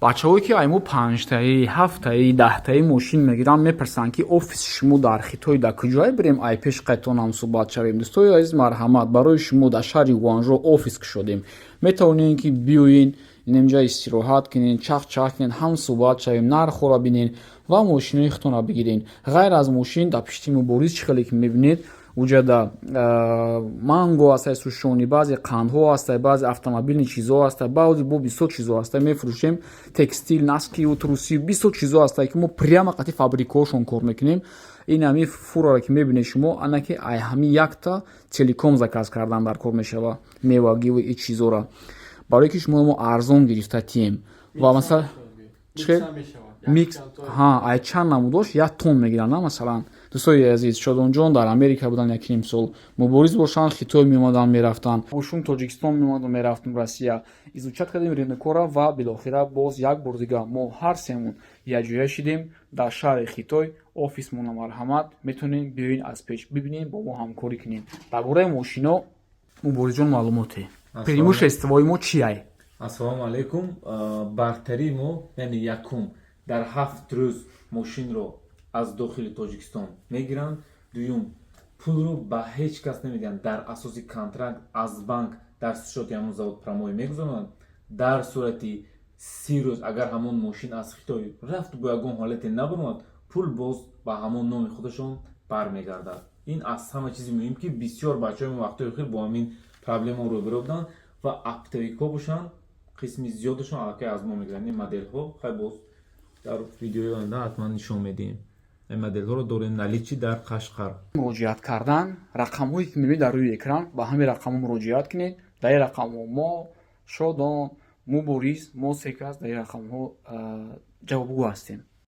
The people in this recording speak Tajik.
бачаҳое ки айму 5таи 7таи 10таи мошин мегиранд мепурсанд ки офиси шумо дар Хитой дар куҷое бирем ай пеш қайтонам суҳбат шавем. Дӯстои азиз марҳамат, барои шумо дар шаҳри Гуанчжоу офис кушодем. Метавонед ки биёин инҷа истироҳат кунед, чах кунед, ҳам суҳбат шавем, нархҳоро бинед ва мошинои худтонро бигиред. Ғайр аз мошин дар пишти мубориз чӣ хеле ки мебинед уҷада манго ҳастай, сушони баъзе қандҳо ҳастай, баъзе автомобилни чизҳо ҳастай, баъзе бо бисёр чизҳо ҳастай мефурӯшем. Текстил, наски, труси, бисёр чизҳо ҳастай ки мо прямо қати фабрикаҳошон кор мекунем. Ин ҳамин фуроро ки мебинед шумо анаки ай ҳамин якта телеком заказ кардан дар кор мешава, меваги ва ин чизҳоро барое ки шумо мо арзон гирифта тием ва масалан микс ай чанд намудош 1 тонн мегиранд. Масалан дӯстои азиз, Шодонҷон дар Америка будан 1 сол мубориз бошанд, Хитой меомадан мерафтанд, бошун Тоҷикистон меомадан мерафтем, Россия изучат кардем ринокора ва билохира боз як бор дига мо ҳар семон якҷоя шидем дар шаҳри Хитой. Офисмон марҳамат, метонем биёин аз пеш бибинем, бо мо ҳамкорӣ кунем. Дар бораи мошино Муборизҷон маълумоте перимӯш истивои мо чи ай? Ассалому алайкум. Бартарии мо яъне якум дар 7 рӯз мошинро аз дохили Тоҷикистон мегиранд. Дуюм, пулро ба ҳеҷ кас намедиҳанд, дар асоси контракт аз банк дар шоти ҳамон завод промои мегузаронанд. Дар сурати 30 рӯз агар ҳамон мошин аз Хитой рафт бо ягон ҳолате набаромад, пул боз ба ҳамон номи худашон бармегардад. Ин аз ҳама чизи муҳим ки бисёр бачаҳои вақтҳои охир бо ҳамин проблема рӯбарӯ буданд ва оптовикҳо бошанд, қисми зиёдашон аллакай аз мо мегиранд. Ин моделҳо хай боз дар видеои оянда ҳатман нишон медиҳем. Ин моделҳоро дорем наличи дар Қашқар. Муроҷиат кардан, рақамҳое ки мебинед дар рӯи экран, ба ҳамин рақамҳо муроҷиат кунед. Дар ин рақамҳо мо Шодон, Мубориз, мо се кас дар ин рақамҳо ҷавобгӯ ҳастем.